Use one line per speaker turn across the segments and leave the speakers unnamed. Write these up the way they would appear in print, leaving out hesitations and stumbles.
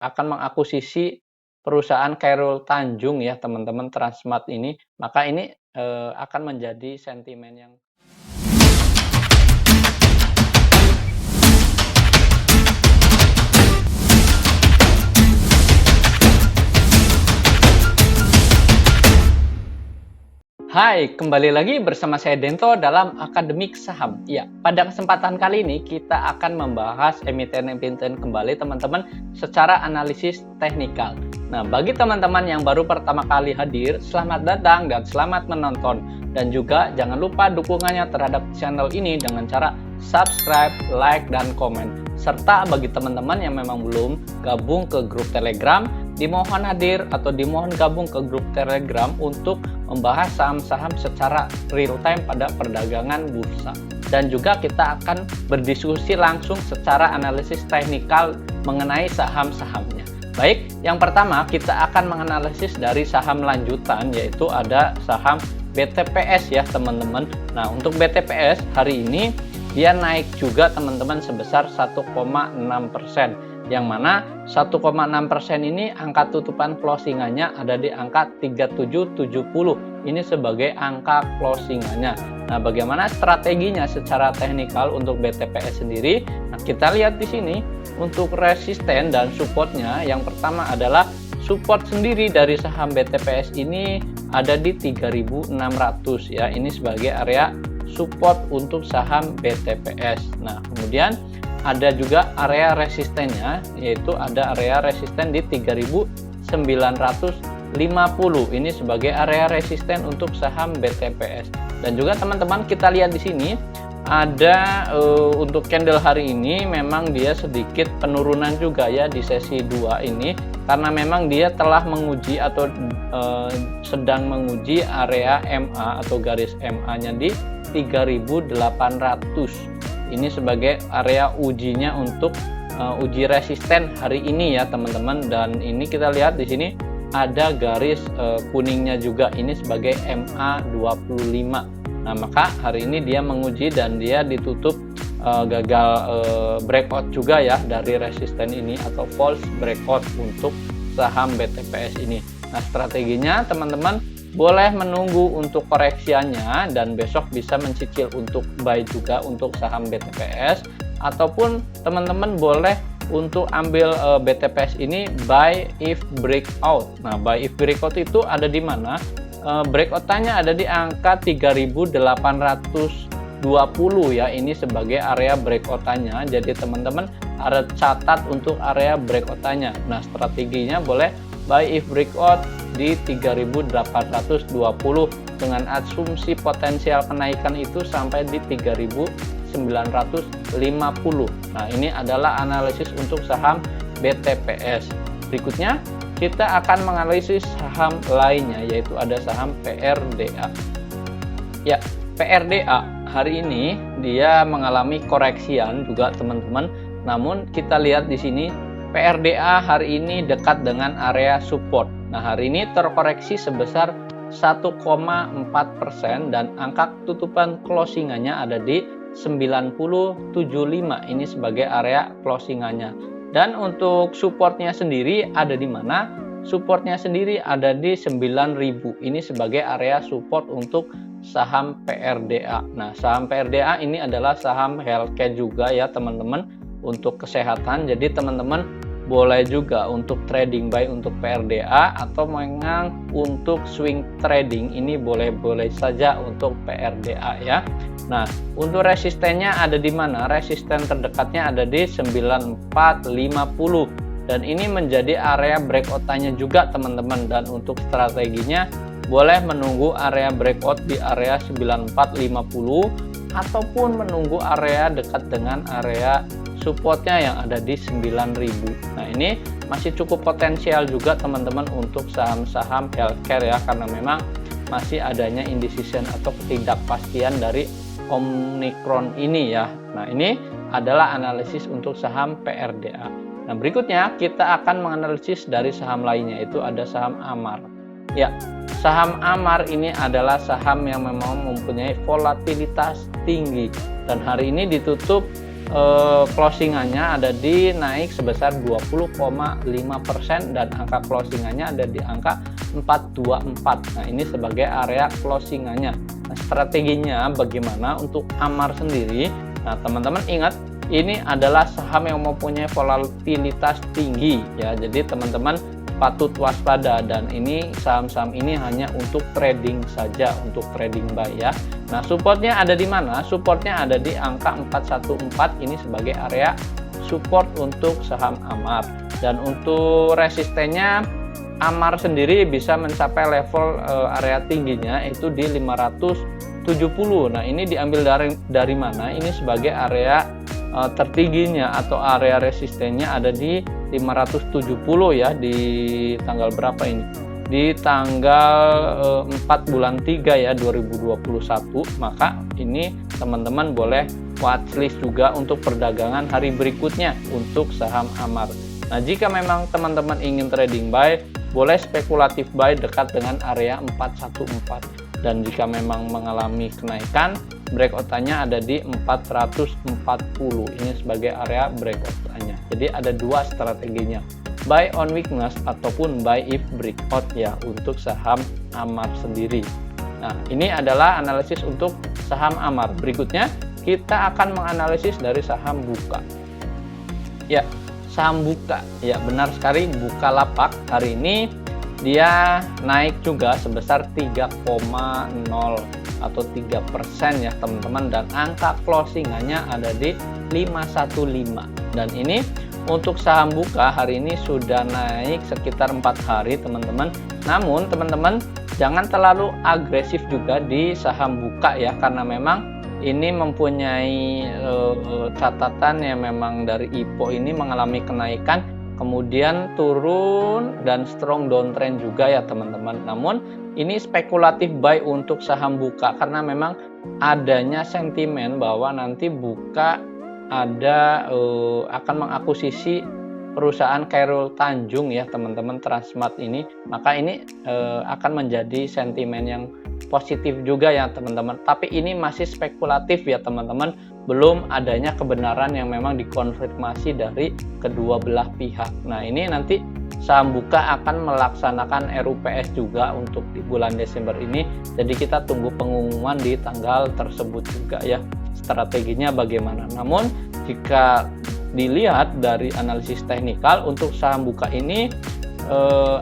akan mengakuisisi perusahaan Chairul Tanjung ya teman-teman, Transmart ini, maka ini akan menjadi sentimen yang Hai, kembali lagi bersama saya Dento dalam Akademik Saham. Ya, pada kesempatan kali ini kita akan membahas emiten-emiten kembali teman-teman secara analisis teknikal. Nah, bagi teman-teman yang baru pertama kali hadir, selamat datang dan selamat menonton. Dan juga jangan lupa dukungannya terhadap channel ini dengan cara subscribe, like, dan komen. Serta bagi teman-teman yang memang belum gabung ke grup Telegram, dimohon hadir atau dimohon gabung ke grup Telegram untuk membahas saham-saham secara real time pada perdagangan bursa. Dan juga kita akan berdiskusi langsung secara analisis teknikal mengenai saham-sahamnya. Baik, yang pertama kita akan menganalisis dari saham lanjutan, yaitu ada saham BTPS ya teman-teman. Nah, untuk BTPS hari ini dia naik juga teman-teman sebesar 1,6%. Yang mana 1,6% ini angka tutupan closingannya ada di angka 3770. Ini sebagai angka closingannya. Nah, bagaimana strateginya secara teknikal untuk BTPS sendiri? Nah, kita lihat di sini untuk resisten dan supportnya. Yang pertama adalah support sendiri dari saham BTPS ini ada di 3600 ya. Ini sebagai area support untuk saham BTPS. Nah, kemudian ada juga area resistennya, yaitu ada area resisten di 3950. Ini sebagai area resisten untuk saham BTPS. Dan juga teman-teman kita lihat di sini ada untuk candle hari ini memang dia sedikit penurunan juga ya di sesi 2 ini, karena memang dia telah menguji atau sedang menguji area MA atau garis MA-nya di 3800. Ini sebagai area ujinya untuk uji resisten hari ini ya teman-teman. Dan ini kita lihat di sini ada garis kuningnya juga, ini sebagai MA25. Nah, maka hari ini dia menguji dan dia ditutup gagal breakout juga ya dari resisten ini atau false breakout untuk saham BTPS ini. Nah, strateginya teman-teman boleh menunggu untuk koreksiannya dan besok bisa mencicil untuk buy juga untuk saham BTPS, ataupun teman-teman boleh untuk ambil BTPS ini buy if breakout. Nah, buy if breakout itu ada di mana? Breakout-nya ada di angka 3820 ya. Ini sebagai area breakout-nya. Jadi teman-teman ada catat untuk area breakout-nya. Nah, strateginya boleh buy if breakout di 3820 dengan asumsi potensial kenaikan itu sampai di 3950. Nah, ini adalah analisis untuk saham BTPS. Berikutnya kita akan menganalisis saham lainnya, yaitu ada saham PRDA. Ya, PRDA hari ini dia mengalami koreksian juga teman-teman. Namun kita lihat di sini PRDA hari ini dekat dengan area support. Nah, hari ini terkoreksi sebesar 1,4% dan angka tutupan closingannya ada di 9075. Ini sebagai area closingannya. Dan untuk supportnya sendiri ada di mana? Supportnya sendiri ada di 9000. Ini sebagai area support untuk saham PRDA. Nah, saham PRDA ini adalah saham healthcare juga ya teman-teman, untuk kesehatan. Jadi teman-teman boleh juga untuk trading buy untuk PRDA, atau memang untuk swing trading ini boleh-boleh saja untuk PRDA ya. Nah, untuk resistennya ada di mana? Resisten terdekatnya ada di 9450 dan ini menjadi area breakout-nya juga teman-teman. Dan untuk strateginya boleh menunggu area breakout di area 9450 ataupun menunggu area dekat dengan area supportnya yang ada di 9000. Nah, ini masih cukup potensial juga teman-teman untuk saham-saham healthcare ya, karena memang masih adanya indecision atau ketidakpastian dari Omicron ini ya. Nah, ini adalah analisis untuk saham PRDA. Nah, berikutnya kita akan menganalisis dari saham lainnya, yaitu ada saham Amar. Ya, saham Amar ini adalah saham yang memang mempunyai volatilitas tinggi dan hari ini ditutup closingannya ada di naik sebesar 20,5% dan angka closingannya ada di angka 424. Nah, ini sebagai area closingannya. Nah, strateginya bagaimana untuk AMAR sendiri? Nah, teman-teman ingat, ini adalah saham yang mempunyai volatilitas tinggi ya. Jadi teman-teman patut waspada, dan ini saham-saham ini hanya untuk trading saja, untuk trading buy ya. Nah, supportnya ada di mana? Supportnya ada di angka 414, ini sebagai area support untuk saham AMAR. Dan untuk resistennya, AMAR sendiri bisa mencapai level area tingginya itu di 570. Nah, ini diambil dari mana? Ini sebagai area tertingginya atau area resistennya ada di 570 ya, di tanggal berapa ini? Di tanggal 4 bulan 3 ya 2021. Maka ini teman-teman boleh watchlist juga untuk perdagangan hari berikutnya untuk saham AMAR. Nah, jika memang teman-teman ingin trading buy, boleh spekulatif buy dekat dengan area 414. Dan jika memang mengalami kenaikan, breakout-nya ada di 440. Ini sebagai area breakout-nya. Jadi ada dua strateginya, buy on weakness ataupun buy if breakout ya untuk saham AMAR sendiri. Nah, ini adalah analisis untuk saham AMAR. Berikutnya kita akan menganalisis dari saham Buka. Ya, saham Buka. Ya, benar sekali, Bukalapak hari ini dia naik juga sebesar 3,0 atau 3% ya teman-teman, dan angka closingannya ada di 515. Dan ini untuk saham Buka hari ini sudah naik sekitar 4 hari teman-teman. Namun teman-teman jangan terlalu agresif juga di saham Buka ya, karena memang ini mempunyai catatan yang memang dari IPO ini mengalami kenaikan, kemudian turun dan strong downtrend juga ya teman-teman. Namun ini spekulatif buy untuk saham Buka karena memang adanya sentimen bahwa nanti Buka ada akan mengakuisisi perusahaan Khairul Tanjung ya teman-teman, Transmart ini. Maka ini akan menjadi sentimen yang positif juga ya teman-teman. Tapi ini masih spekulatif ya teman-teman, belum adanya kebenaran yang memang dikonfirmasi dari kedua belah pihak. Nah, ini nanti saham Buka akan melaksanakan RUPS juga untuk di bulan Desember ini. Jadi kita tunggu pengumuman di tanggal tersebut juga ya, strateginya bagaimana. Namun jika dilihat dari analisis teknikal untuk saham Buka ini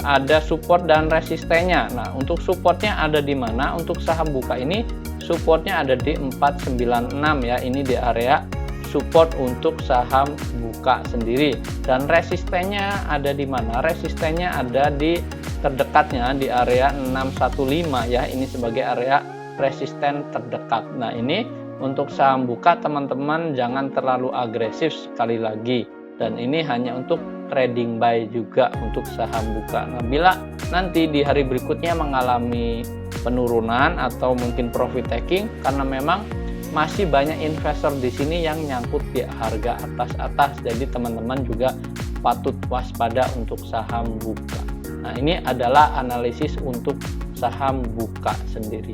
ada support dan resistennya. Nah, untuk supportnya ada di mana? Untuk saham Buka ini supportnya ada di 496 ya, ini di area support untuk saham Buka sendiri. Dan resistennya ada di mana? Resistennya ada di terdekatnya di area 615 ya, ini sebagai area resisten terdekat. Nah, ini untuk saham Buka teman-teman jangan terlalu agresif sekali lagi, dan ini hanya untuk trading buy juga untuk saham Buka. Nah, bila nanti di hari berikutnya mengalami penurunan atau mungkin profit taking karena memang masih banyak investor di sini yang nyangkut di harga atas-atas, jadi teman-teman juga patut waspada untuk saham Buka. Nah, ini adalah analisis untuk saham Buka sendiri.